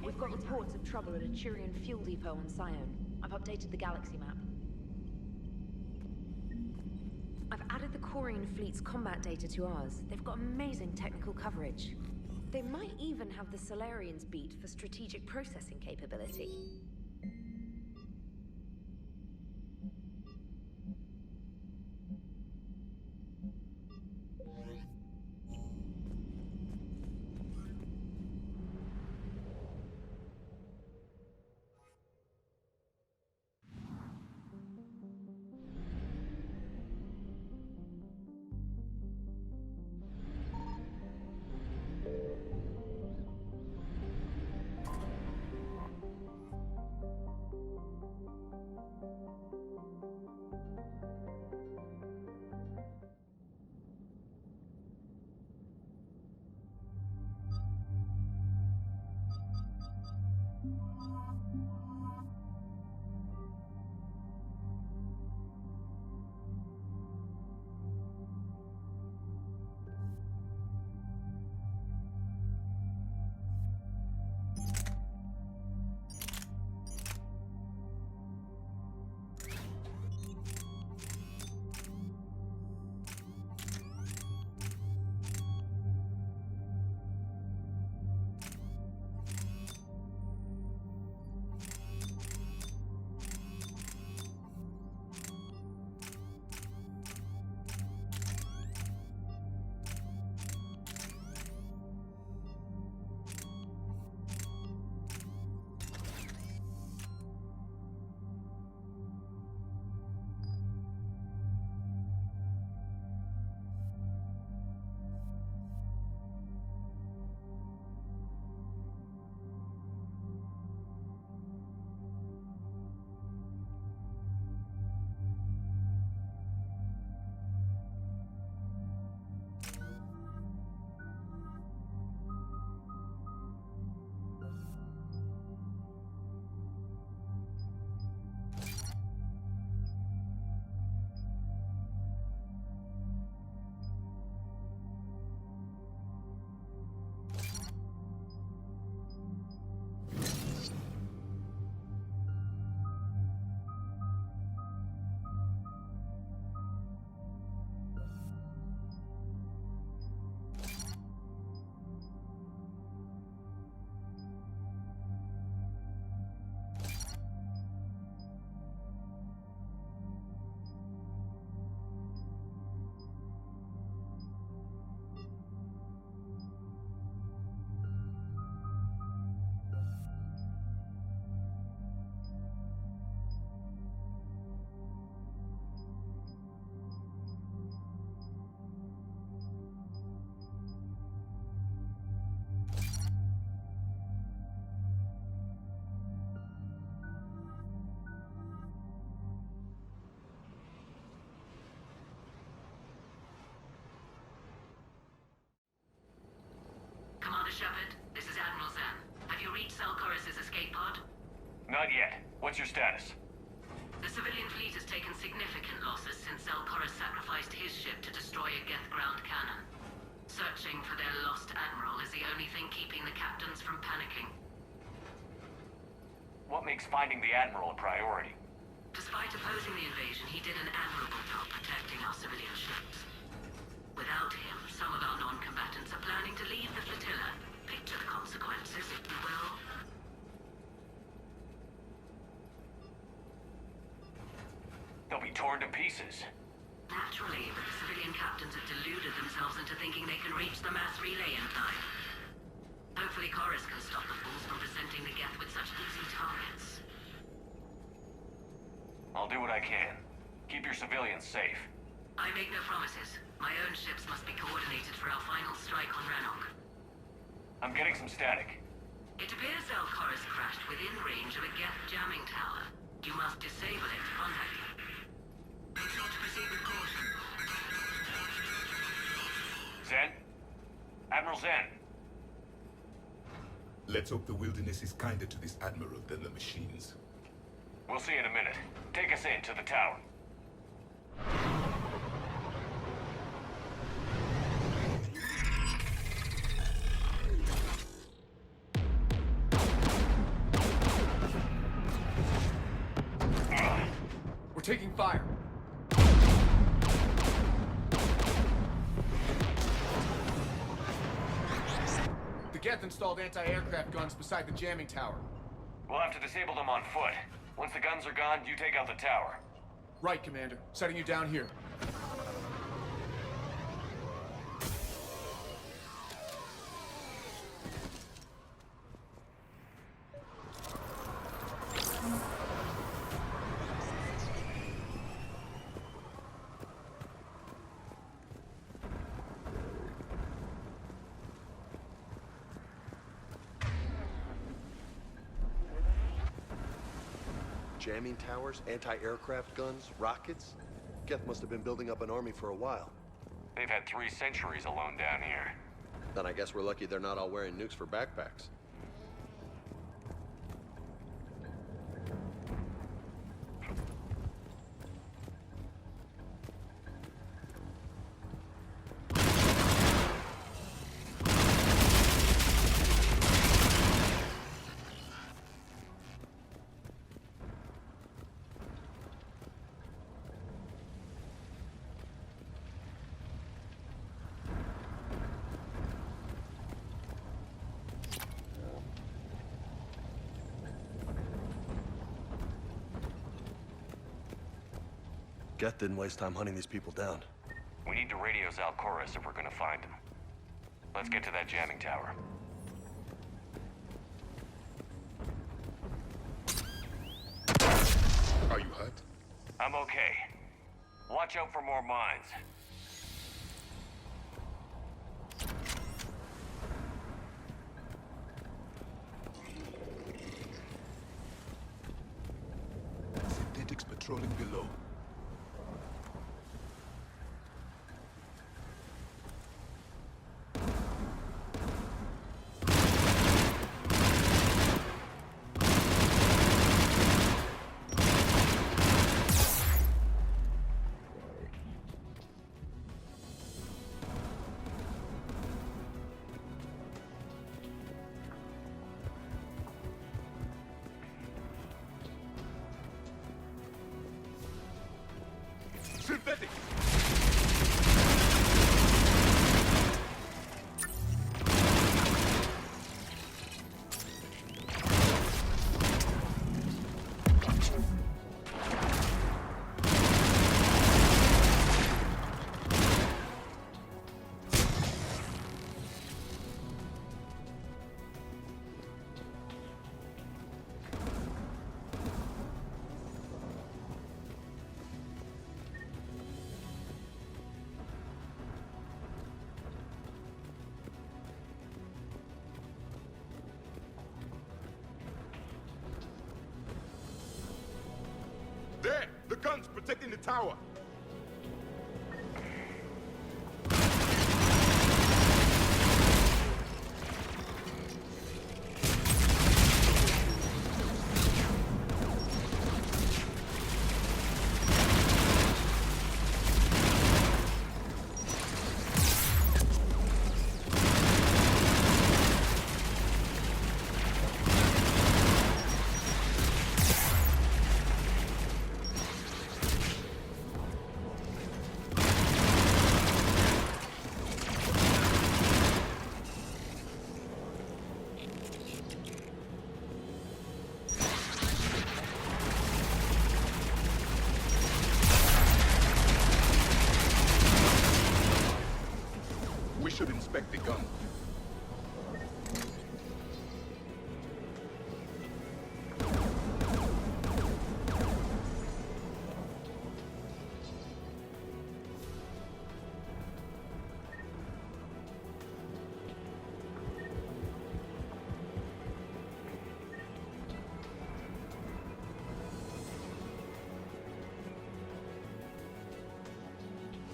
We've got reports of trouble at a Turian fuel depot on Scion. I've updated the galaxy map. I've added the quarian fleet's combat data to ours. They've got amazing technical coverage. They might even have the Salarians beat for strategic processing capability. Commander Shepard, this is Admiral Zen. Have you reached Cerberus' escape pod? Not yet. What's your status? The civilian fleet has taken significant losses since Cerberus sacrificed his ship to destroy a geth ground cannon. Searching for their lost admiral is the only thing keeping the captains from panicking. What makes finding the Admiral a priority? Despite opposing the invasion, he did an admirable job protecting our civilian ships. Without him, some of our non-combatants are planning to leave the flotilla. Picture the consequences, if you will. They'll be torn to pieces. Naturally, but the civilian captains have deluded themselves into thinking they can reach the mass relay in time. Hopefully Koris can stop the fools from presenting the geth with such easy targets. I'll do what I can. Keep your civilians safe. I make no promises. My own ships must be coordinated for our final strike on Rannoch. I'm getting some static. It appears Cerberus crashed within range of a geth jamming tower. You must disable it to contact it. Make sure to proceed with caution. Zen? Admiral Zen? Let's hope the wilderness is kinder to this Admiral than the machines. We'll see in a minute. Take us in to the tower. taking fire. The Geth installed anti-aircraft guns beside the jamming tower. We'll have to disable them on foot. Once the guns are gone, you take out the tower. Right, Commander. Setting you down here. Jamming towers, anti-aircraft guns, rockets. Geth must have been building up an army for a while. They've had 3 centuries alone down here. Then I guess we're lucky they're not all wearing nukes for backpacks. Geth didn't waste time hunting these people down. We need to radio Koris if we're gonna find him. Let's get to that jamming tower. Are you hurt? I'm okay. Watch out for more mines. Synthetics patrolling below. Synthetic! There! The guns protecting the tower! We should inspect the gun.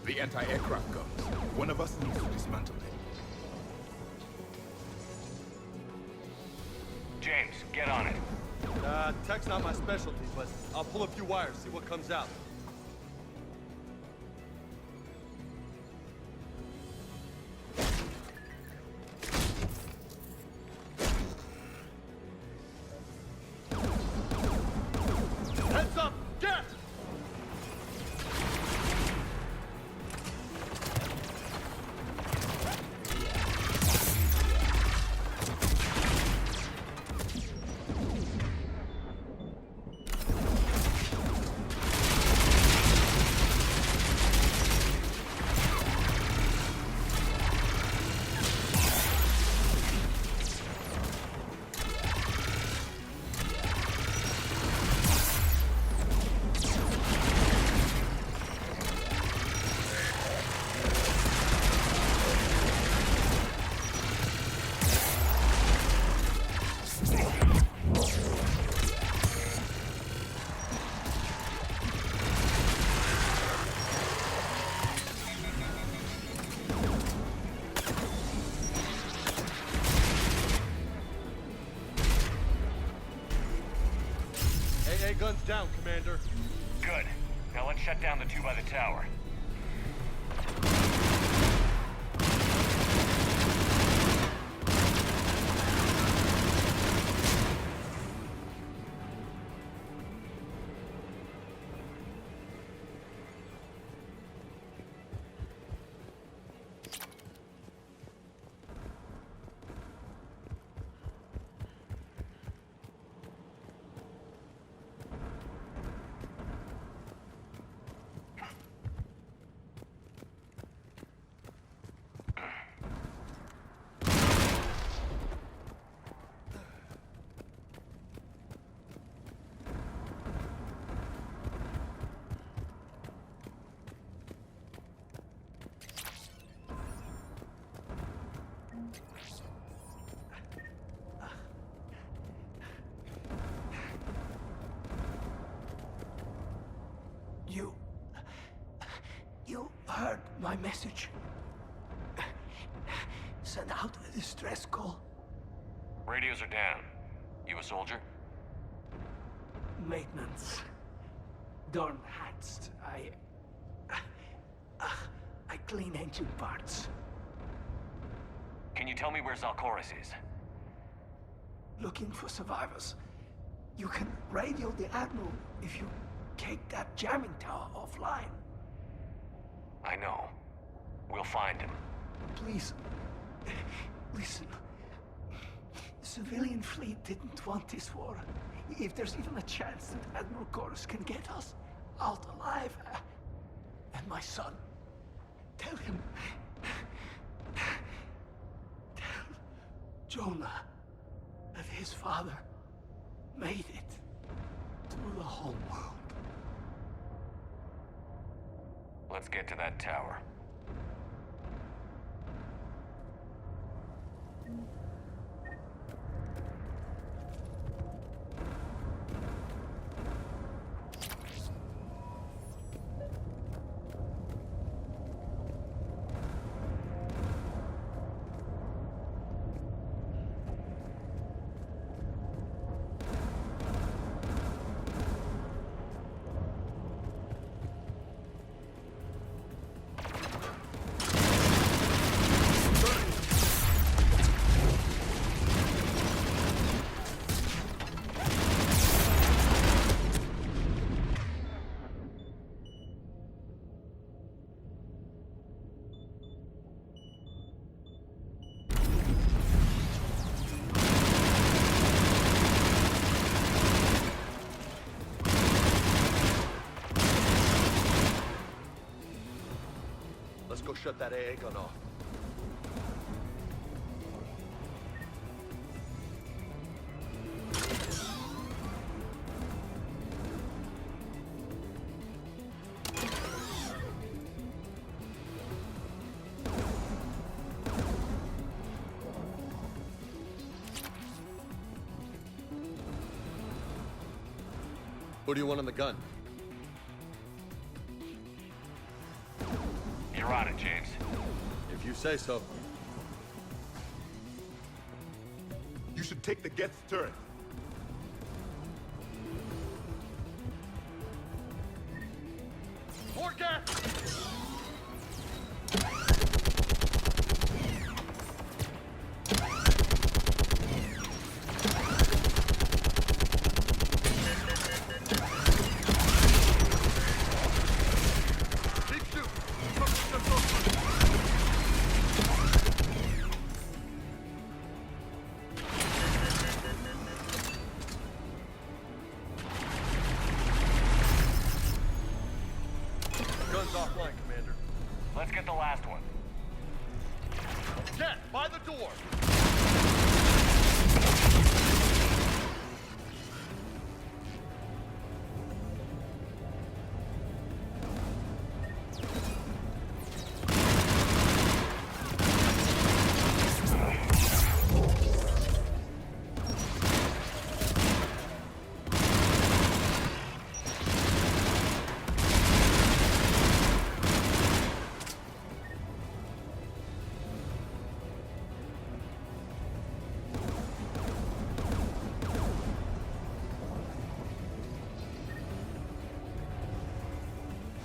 The anti-aircraft guns. One of us needs to dismantle it. James, get on it. Tech's not my specialty, but I'll pull a few wires, see what comes out. Heads up! Get! down, Commander. Good. Now let's shut down the two by the tower. You heard my message. Send out a distress call. Radios are down. You a soldier? Maintenance. Dorn hats. I clean engine parts. Can you tell me where Koris is? Looking for survivors. You can radio the Admiral if you take that jamming tower offline. I know. We'll find him. Please, listen. The civilian fleet didn't want this war. If there's even a chance that Admiral Koris can get us out alive, and my son, tell him, tell Jonah that his father made it to the homeworld. Let's get to that tower. Let's go shut that AA gun off. What do you want on the gun? You're on it, James. If you say so. You should take the geth turret. More gas! Guns offline, Commander. Let's get the last one. Get by the door!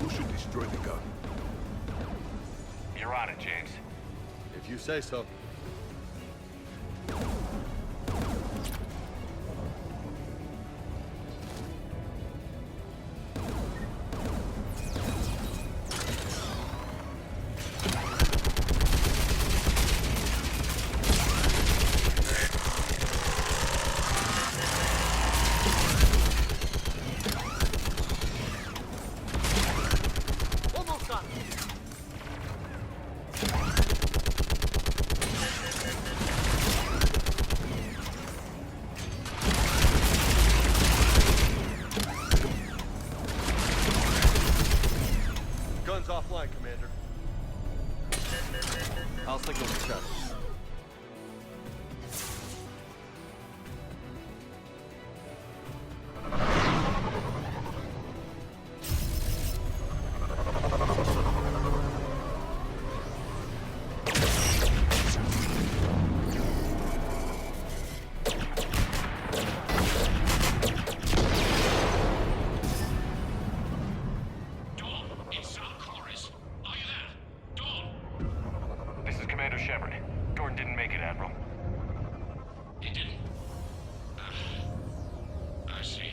should destroy the gun. You're on it, James. If you say so. Guns offline, Commander. I'll signal the shuttle. This is Commander Shepard. Gordon didn't make it, Admiral. He didn't? I see.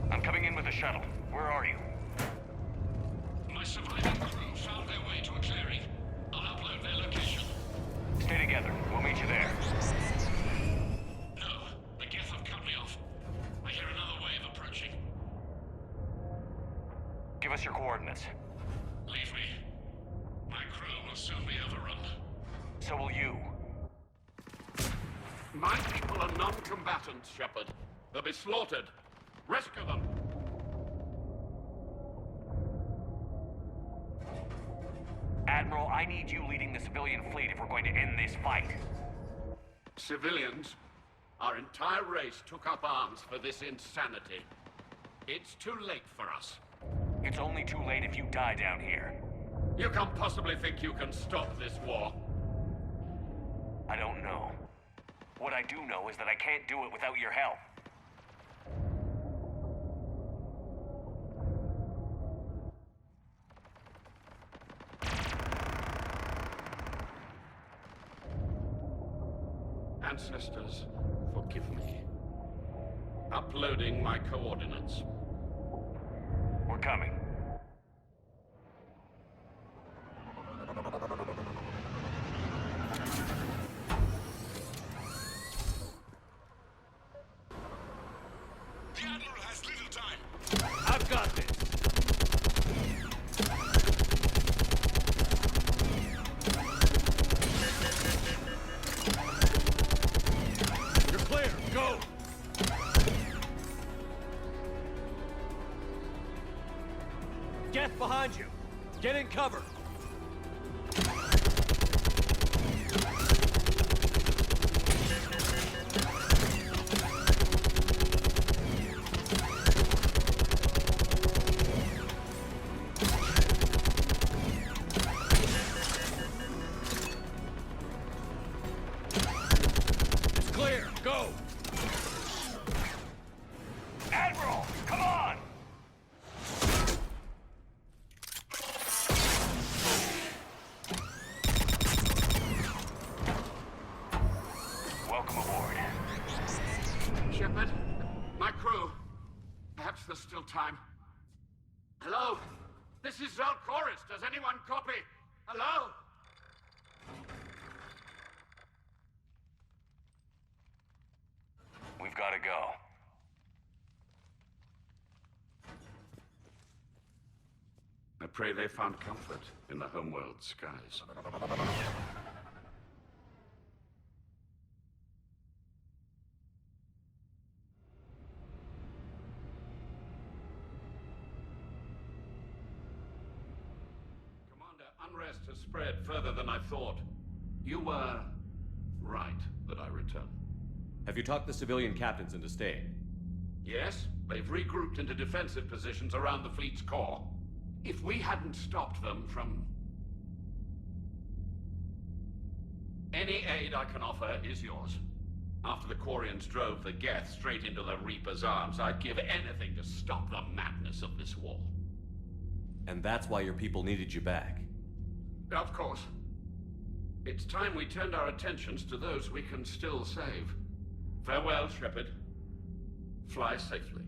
I'm coming in with a shuttle. Where are you? My surviving crew found their way to a clearing. I'll upload their location. Stay together. We'll meet you there. No, the geth have cut me off. I hear another wave approaching. Give us your coordinates. Leave me. My crew will soon be overrun. So will you. My people are non-combatants, Shepard. They'll be slaughtered. Rescue them. Admiral, I need you leading the civilian fleet if we're going to end this fight. Civilians, our entire race took up arms for this insanity. It's too late for us. It's only too late if you die down here. You can't possibly think you can stop this war. I don't know. What I do know is that I can't do it without your help. Ancestors, forgive me. Uploading my coordinates. We're coming. The Admiral has little time. I've got this. You're clear. Go! Geth behind you. Get in cover. It's clear. Go! Admiral, come on! Welcome aboard. Shepard, my crew. Perhaps there's still time. Hello? This is Koris. Does anyone copy? Hello? We've got to go. I pray they found comfort in the homeworld skies. Commander, unrest has spread further than I thought. You were right that I return. Have you talked the civilian captains into staying? Yes, they've regrouped into defensive positions around the fleet's core. If we hadn't stopped them from... Any aid I can offer is yours. After the Quarians drove the geth straight into the Reaper's arms, I'd give anything to stop the madness of this war. And that's why your people needed you back. Of course. It's time we turned our attentions to those we can still save. Farewell, Shepard. Fly safely.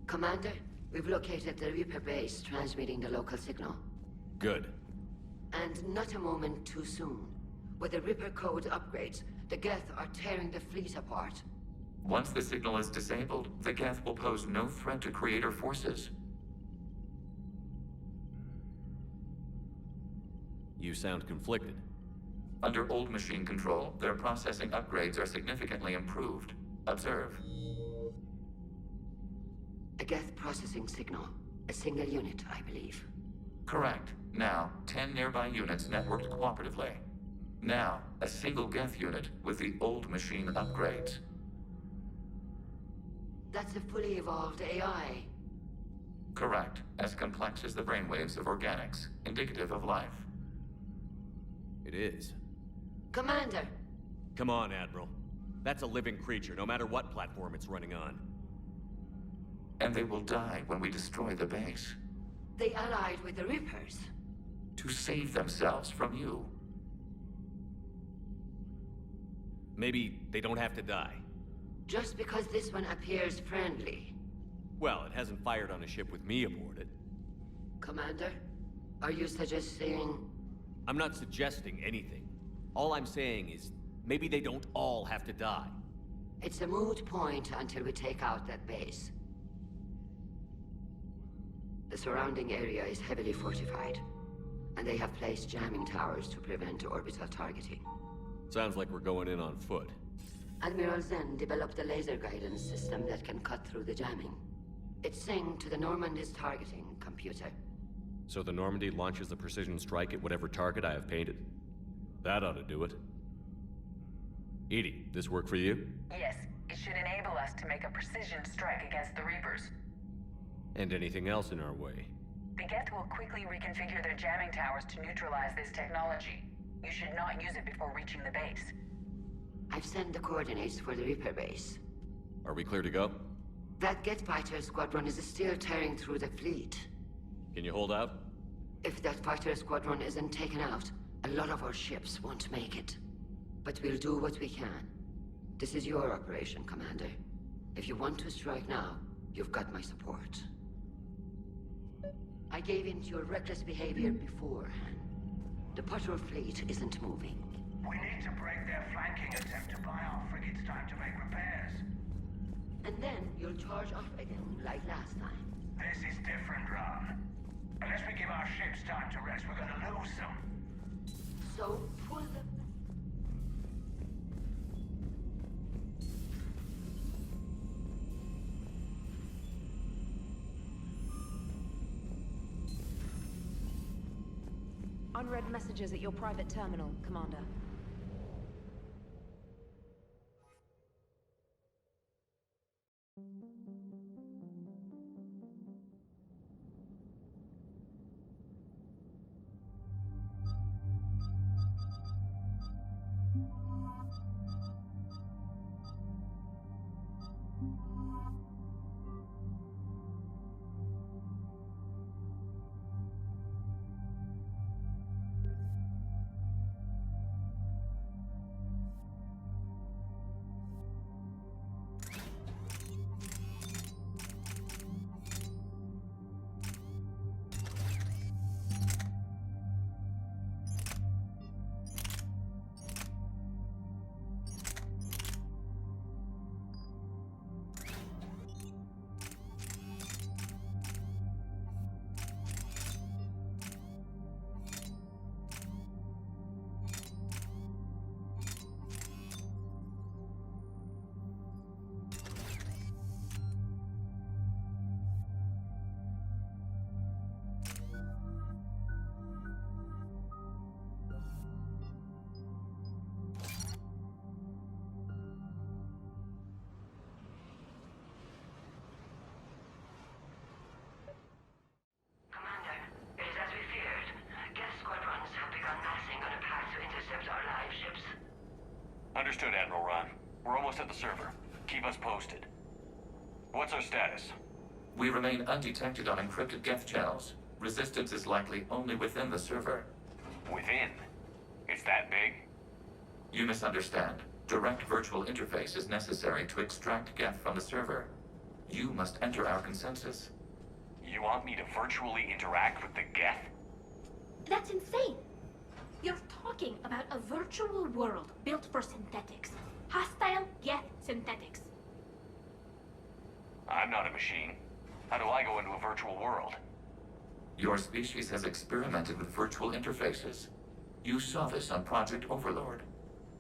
Commander, we've located the Reaper base transmitting the local signal. Good. And not a moment too soon. With the Reaper code upgrades, the geth are tearing the fleet apart. Once the signal is disabled, the geth will pose no threat to Creator forces. You sound conflicted. Under old machine control, their processing upgrades are significantly improved. Observe. A geth processing signal. A single unit, I believe. Correct. Now, 10 nearby units networked cooperatively. Now, a single geth unit with the old machine upgrades. That's a fully evolved AI. Correct. As complex as the brainwaves of organics, indicative of life. It is. Commander! Come on, Admiral. That's a living creature, no matter what platform it's running on. And they will die when we destroy the base. They allied with the Reapers. To save themselves from you. Maybe they don't have to die. Just because this one appears friendly. Well, it hasn't fired on a ship with me aboard it. Commander, are you suggesting... I'm not suggesting anything. All I'm saying is, maybe they don't all have to die. It's a moot point until we take out that base. The surrounding area is heavily fortified, and they have placed jamming towers to prevent orbital targeting. Sounds like we're going in on foot. Admiral Zen developed a laser guidance system that can cut through the jamming. It's synced to the Normandy's targeting computer. So the Normandy launches a precision strike at whatever target I have painted? That ought to do it. Edie, this work for you? Yes, it should enable us to make a precision strike against the Reapers. And anything else in our way? The Geth will quickly reconfigure their jamming towers to neutralize this technology. You should not use it before reaching the base. I've sent the coordinates for the Reaper base. Are we clear to go? That Geth fighter squadron is still tearing through the fleet. Can you hold out? If that fighter squadron isn't taken out, a lot of our ships won't make it. But we'll do what we can. This is your operation, Commander. If you want to strike now, you've got my support. I gave in to your reckless behavior beforehand. The patrol fleet isn't moving. We need to break their flanking attempt to buy our frigates time to make repairs. And then you'll charge off again, like last time. This is different, Ron. Unless we give our ships time to rest, we're gonna lose them. So, pull them. Unread messages at your private terminal, Commander. Understood, Admiral Ron. We're almost at the server. Keep us posted. What's our status? We remain undetected on encrypted geth channels. Resistance is likely only within the server. Within? It's that big? You misunderstand. Direct virtual interface is necessary to extract geth from the server. You must enter our consensus. You want me to virtually interact with the geth? That's insane! You're talking about a virtual world built for synthetics. Hostile geth synthetics. I'm not a machine. How do I go into a virtual world? Your species has experimented with virtual interfaces. You saw this on Project Overlord.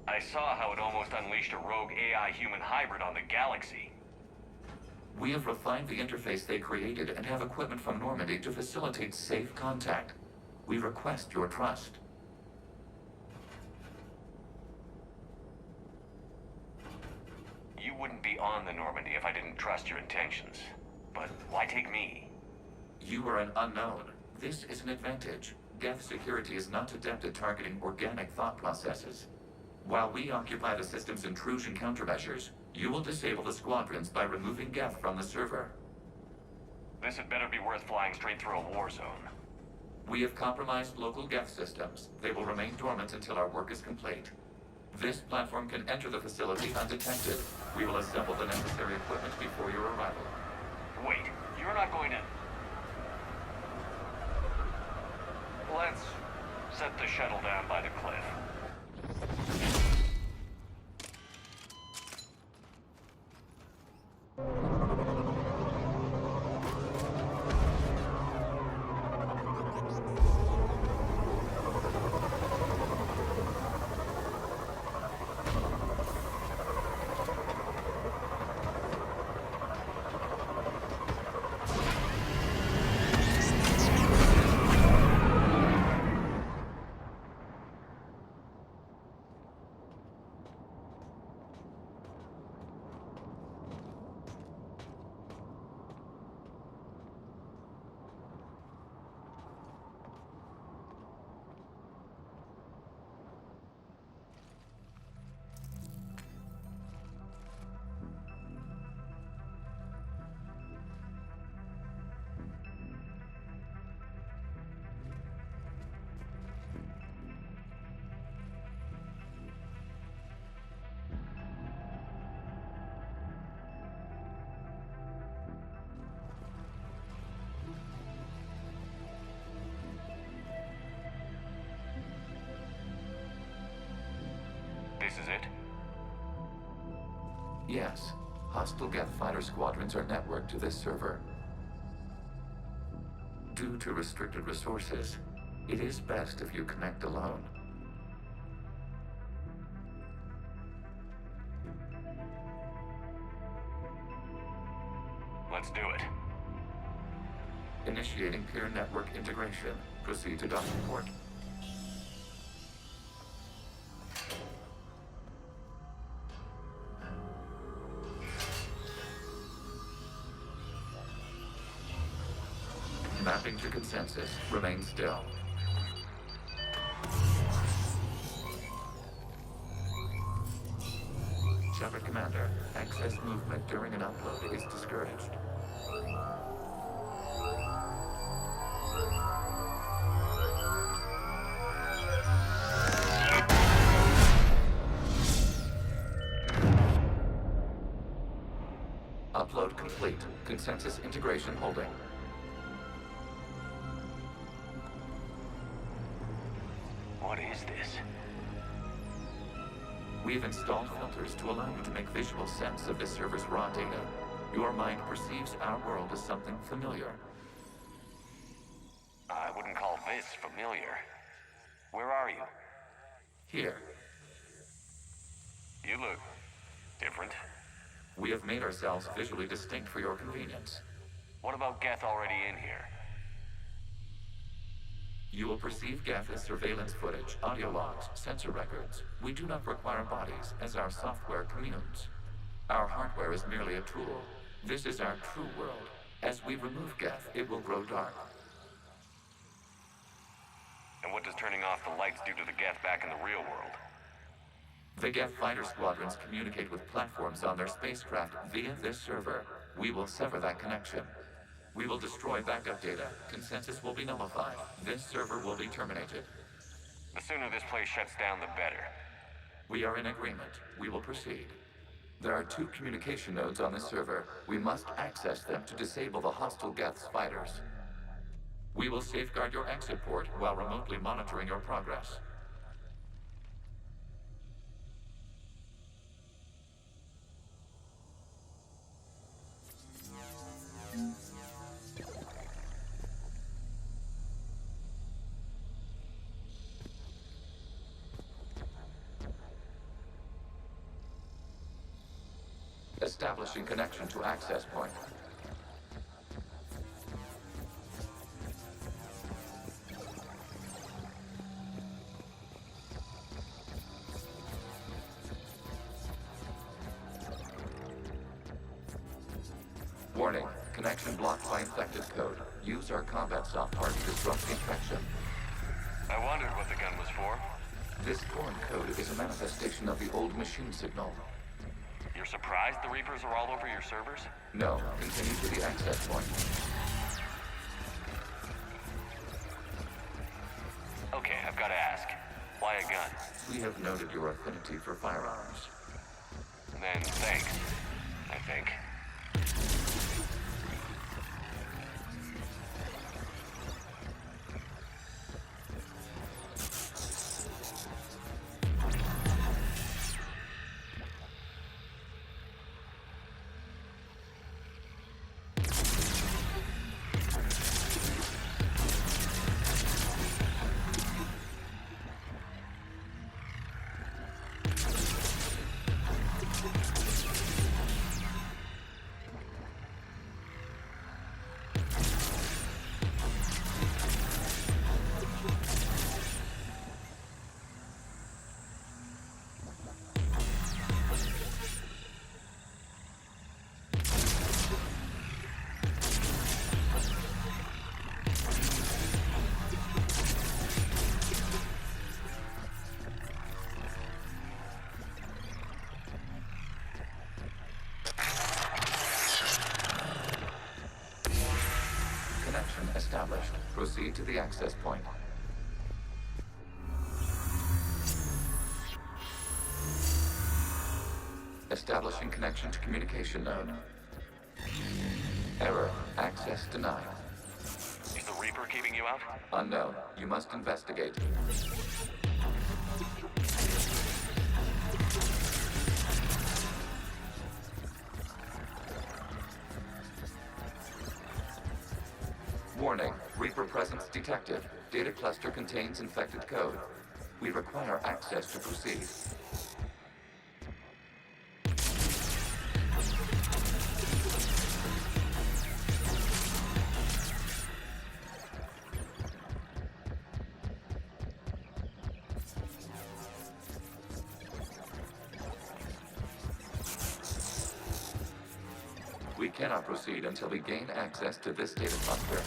I saw how it almost unleashed a rogue AI-human hybrid on the galaxy. We have refined the interface they created and have equipment from Normandy to facilitate safe contact. We request your trust. You wouldn't be on the Normandy if I didn't trust your intentions. But why take me? You are an unknown. This is an advantage. Geth security is not adept at targeting organic thought processes. While we occupy the system's intrusion countermeasures, you will disable the squadrons by removing geth from the server. This had better be worth flying straight through a war zone. We have compromised local geth systems. They will remain dormant until our work is complete. This platform can enter the facility undetected. We will assemble the necessary equipment before your arrival. Wait, you're not going to... Let's set the shuttle down by the cliff. This is it? Yes. Hostile geth fighter squadrons are networked to this server. Due to restricted resources, it is best if you connect alone. Let's do it. Initiating peer network integration. Proceed to docking port. Mapping to consensus. Remain still. Shepard Commander, excess movement during an upload is discouraged. Upload complete. Consensus integration holding. What is this? We've installed filters to allow you to make visual sense of this server's raw data. Your mind perceives our world as something familiar. I wouldn't call this familiar. Where are you? Here. You look different. We have made ourselves visually distinct for your convenience. What about geth already in here? You will perceive geth as surveillance footage, audio logs, sensor records. We do not require bodies, as our software communes. Our hardware is merely a tool. This is our true world. As we remove geth, it will grow dark. And what does turning off the lights do to the geth back in the real world? The geth fighter squadrons communicate with platforms on their spacecraft via this server. we will sever that connection. We will destroy backup data. Consensus will be nullified. This server will be terminated. The sooner this place shuts down, the better. We are in agreement. We will proceed. There are 2 communication nodes on this server. We must access them to disable the hostile geth spiders. We will safeguard your exit port while remotely monitoring your progress. Establishing connection to access point. Warning, connection blocked by infected code. Use our combat software to disrupt the infection. I wondered what the gun was for. This foreign code is a manifestation of the old machine signal. You're surprised the Reapers are all over your servers? No, continue to the access point. Okay, I've got to ask. Why a gun? We have noted your affinity for firearms. Then thanks, I think. Established. Proceed to the access point. Establishing connection to communication node. Error. Access denied. Is the Reaper keeping you out? Unknown. You must investigate. Warning, Reaper presence detected. Data cluster contains infected code. We require access to proceed. We cannot proceed until we gain access to this data cluster.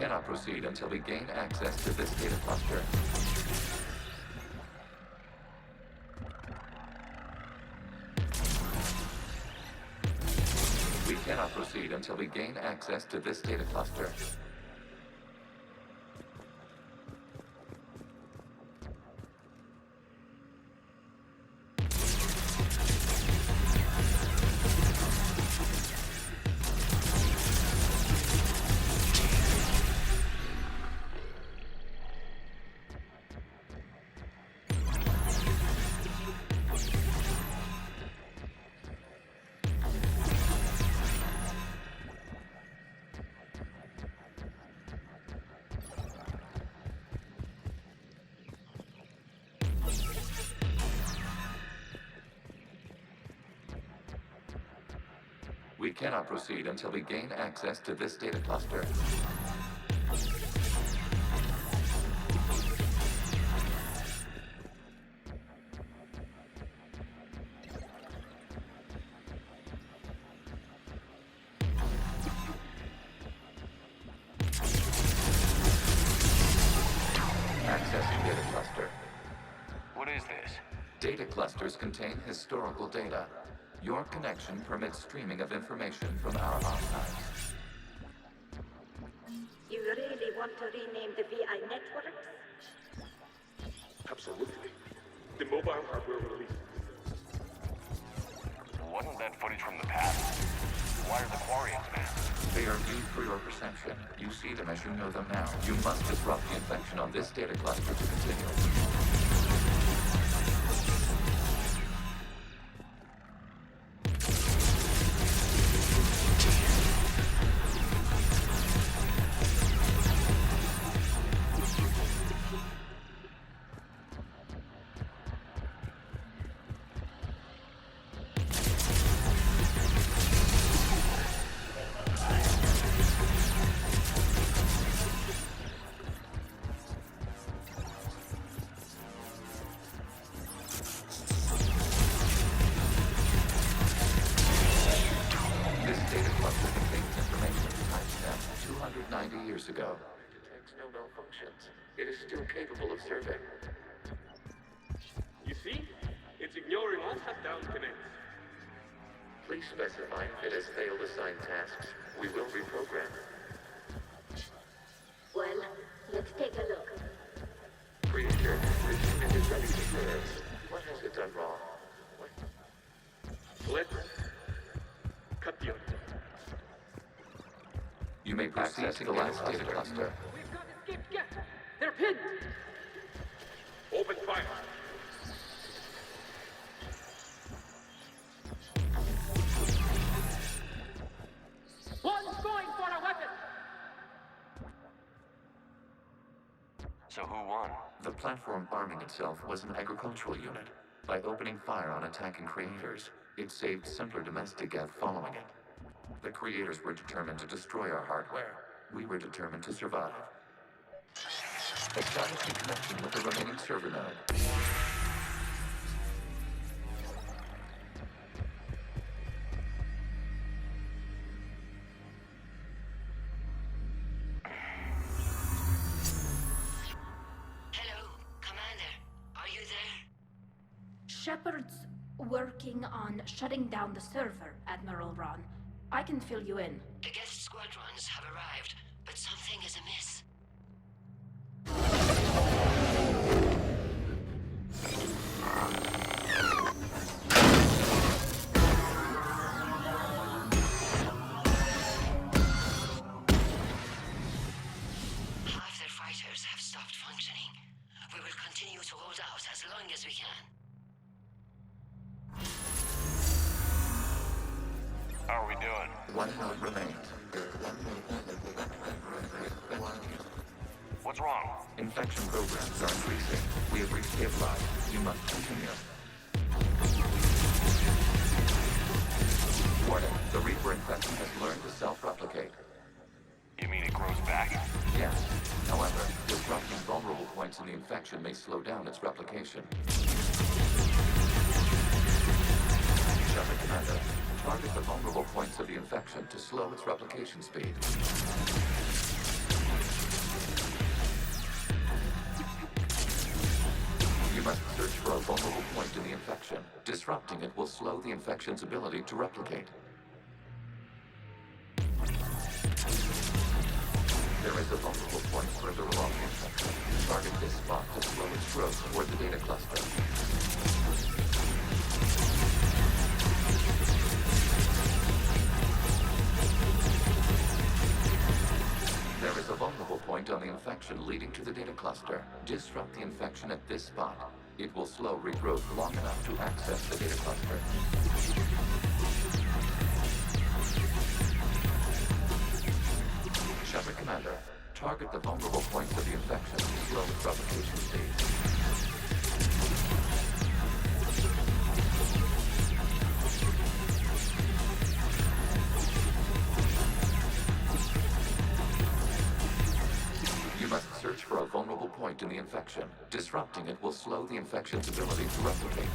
cannot proceed until we gain access to this data cluster. We cannot proceed until we gain access to this data cluster. We cannot proceed until we gain access to this data cluster. Accessing data cluster. What is this? Data clusters contain historical data. Your connection permits streaming of information from our archives. You really want to rename the VI networks? Absolutely. The mobile hardware release. Wasn't that footage from the past? Why are the quarians, man? They are viewed for your perception. You see them as you know them now. You must disrupt the infection on this data cluster to continue. Ago. It detects no malfunctions. It is still capable of serving. You see? It's ignoring all shutdown connects. Please specify if it has failed assigned tasks. We will reprogram. Well, let's take a look. Creature, regime is ready to clearance. What has it done wrong? Let's cut the You may proceed to the last data cluster. We've got escaped geth. They're pinned. Open fire. One's going for a weapon. So who won? The platform arming itself was an agricultural unit. By opening fire on attacking creators, it saved simpler domestic geth following it. The creators were determined to destroy our hardware. We were determined to survive. Establish a connection with the remaining server node. Hello, Commander. Are you there? Shepard's working on shutting down the server, Admiral Ron. I can fill you in. The geth squadrons have arrived, but something is amiss. Half their fighters have stopped functioning. We will continue to hold out as long as we can. How are we doing? One node remains. What's wrong? Infection programs are increasing. We have reached stabilize. You must continue. Warning, the Reaper infection has learned to self-replicate. You mean it grows back? Yes. However, disrupting vulnerable points in the infection may slow down its replication. Shepard, Commander. Target the vulnerable points of the infection to slow its replication speed. You must search for a vulnerable point in the infection. Disrupting it will slow the infection's ability to replicate. There is a vulnerable point further along the infection. Target this spot to slow its growth toward the data cluster. There is a vulnerable point on the infection leading to the data cluster. Disrupt the infection at this spot. It will slow regrowth long enough to access the data cluster. Shepard Commander, target the vulnerable points of the infection to slow its replication stage. You must search for a vulnerable point in the infection. Disrupting it will slow the infection's ability to replicate.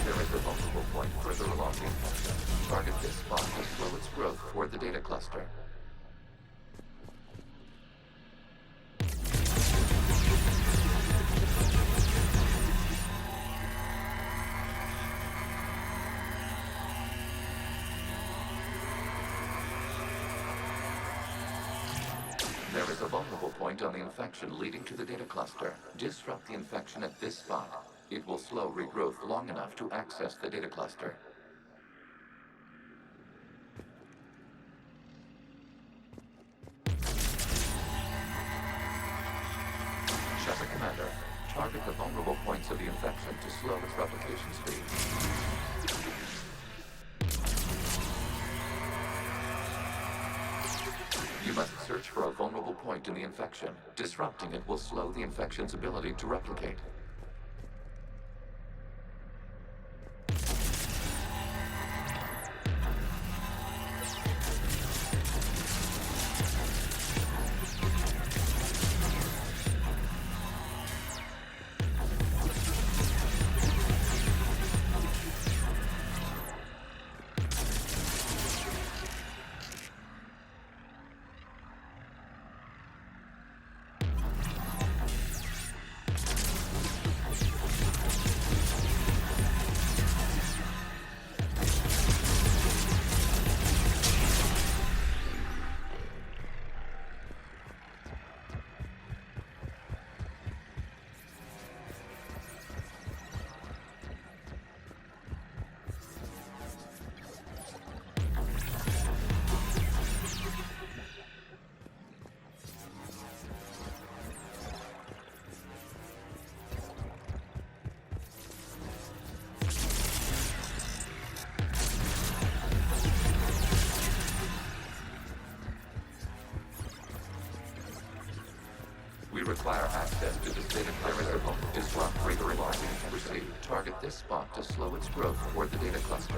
There is a vulnerable point further along the infection. Target this spot to slow its growth toward the data cluster. There is a vulnerable point on the infection leading to the data cluster. Disrupt the infection at this spot. It will slow regrowth long enough to access the data cluster. Shepard Commander, target the vulnerable points of the infection to slow its replication speed. You must search for a vulnerable point in the infection. Disrupting it will slow the infection's ability to replicate. We require access to this data cluster. Disrupt regrouping. Receive. Target this spot to slow its growth toward the data cluster.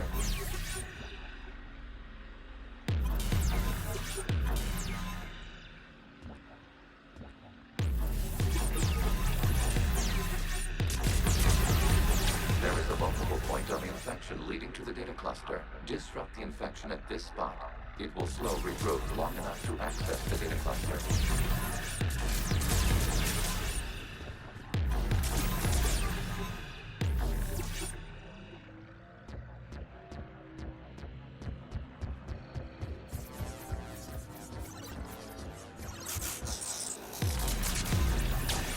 There is a vulnerable point on the infection leading to the data cluster. Disrupt the infection at this spot. It will slow regrowth long enough to access the data cluster.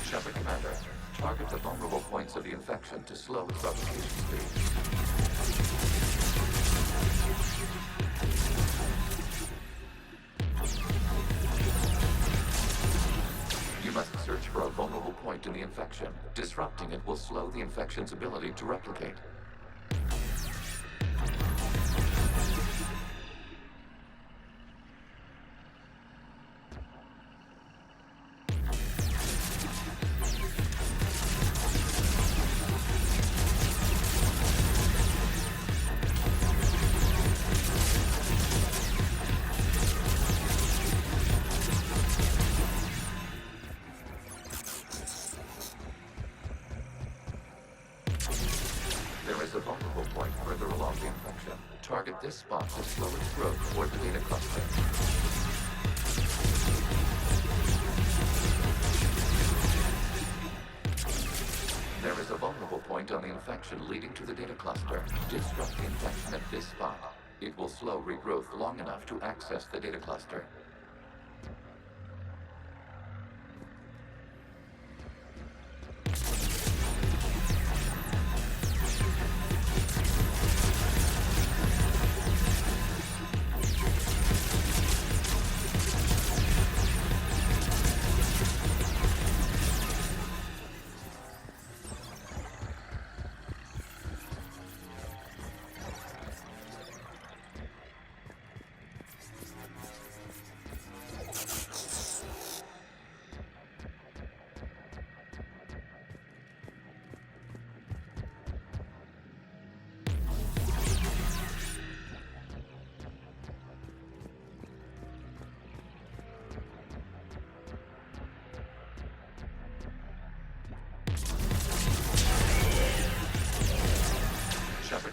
Shepard Commander, target the vulnerable points of the infection to slow its replication speed. You must search for a vulnerable point in the infection. Disrupting it will slow the infection's ability to replicate. There is a vulnerable point further along the infection. Target this spot to slow its growth toward the data cluster. leading to the data cluster. Disrupt the infection at this spot. It will slow regrowth long enough to access the data cluster.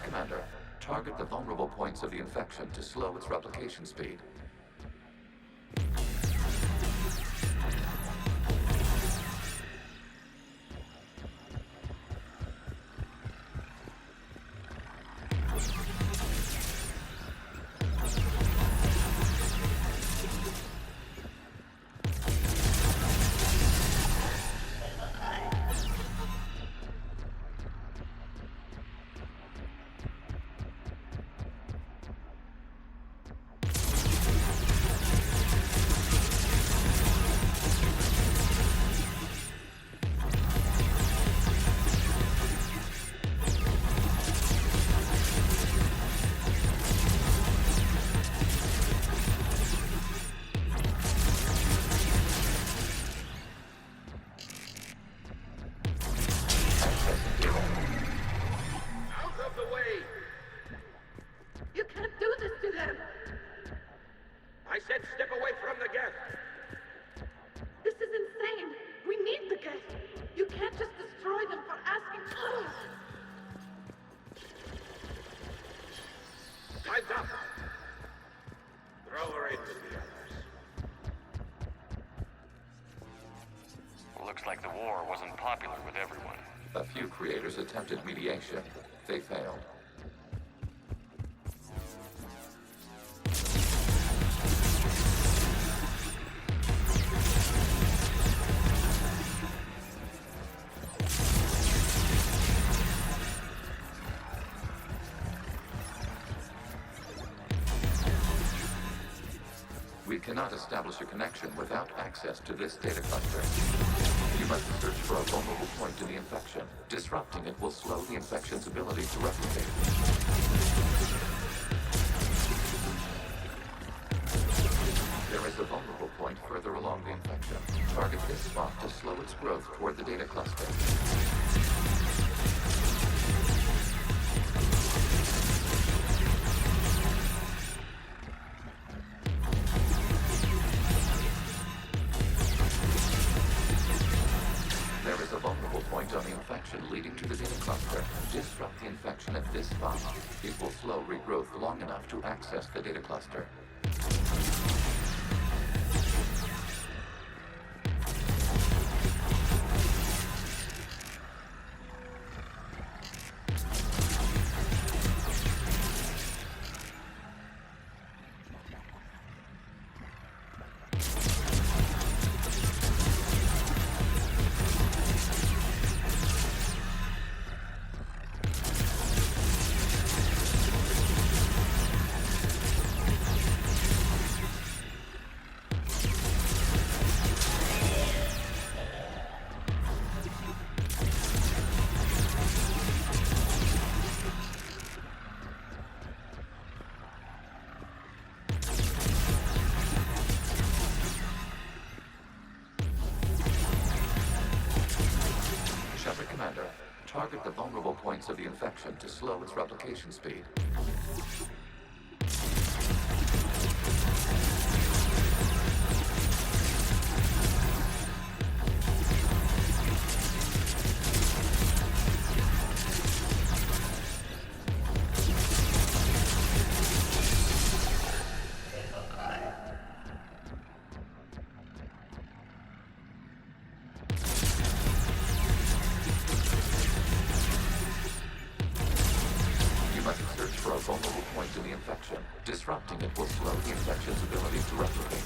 Commander, target the vulnerable points of the infection to slow its replication speed. Looks like the war wasn't popular with everyone. A few creators attempted mediation. They failed. We cannot establish a connection without access to this data cluster. You must search for a vulnerable point in the infection. Disrupting it will slow the infection's ability to replicate. There is a vulnerable point further along the infection. Target this spot to slow its growth toward the data cluster. On the infection leading to the data cluster. Disrupt the infection at this spot. It will slow regrowth long enough to access the data cluster. Commander, target the vulnerable points of the infection to slow its replication speed. Disrupting it will slow the infection's ability to replicate.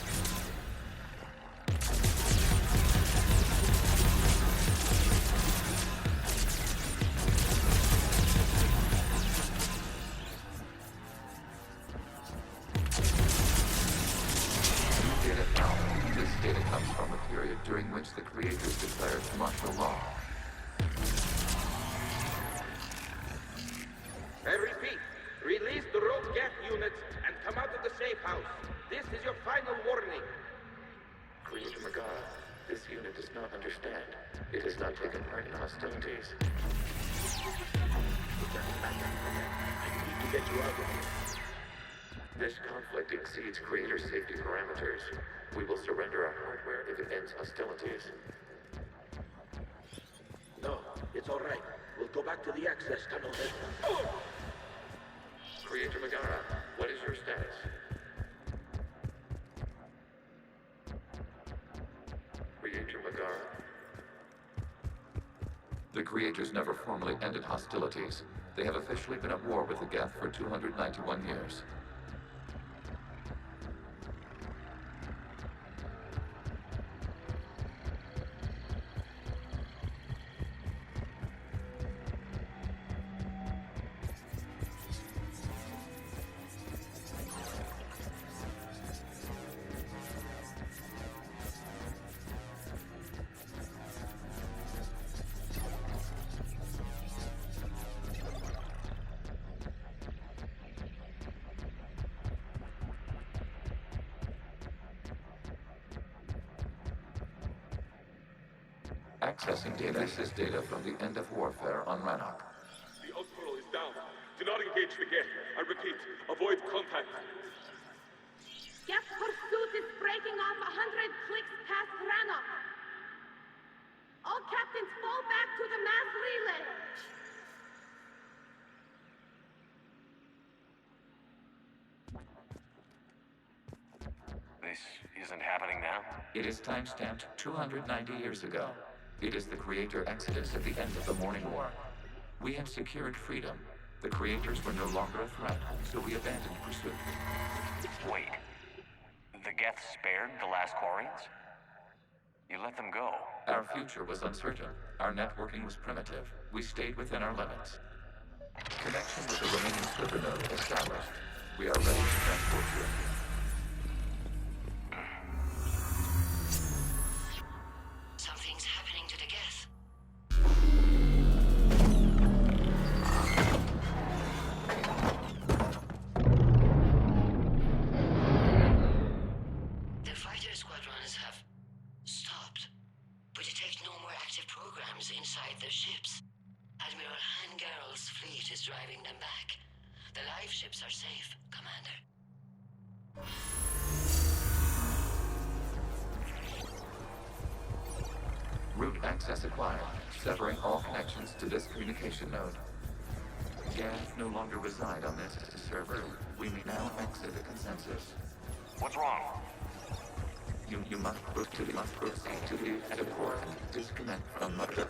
You get it now. This data comes from a period during which the creators declared martial law. I repeat, release the rogue geth units and come out of the safe house. This is your final warning. Creator Magara, this unit does not understand. It has not taken part in hostilities. I need to get you out of here. This conflict exceeds creator safety parameters. We will surrender our hardware if it ends hostilities. No, it's all right. We'll go back to the access tunnel then. Creator Magara, what is your status? Creator Magara? The creators never formally ended hostilities. They have officially been at war with the Geth for 291 years. Accessing data. This is data from the end of warfare on Rannoch. The outpost is down. Do not engage the geth. I repeat, avoid contact. Geth pursuit is breaking off 100 clicks past Rannoch. All captains fall back to the mass relay. This isn't happening now? It is timestamped 290 years ago. It is the creator exodus at the end of the Morning War. We had secured freedom. The creators were no longer a threat, so we abandoned pursuit. Wait. The Geth spared the last quarians? You let them go. Our future was uncertain. Our networking was primitive. We stayed within our limits. Connection with the remaining server node established. We are ready to transport you. Something's happening to the Geth. The fighter squadrons have stopped, but detect no more active programs inside their ships. Admiral Hangarl's fleet is driving them back. The live ships are safe, Commander. Route access acquired, severing all connections to this communication node. Geth no longer reside on this server. We may now exit the consensus. What's wrong? You must proceed to the support and disconnect from Mother.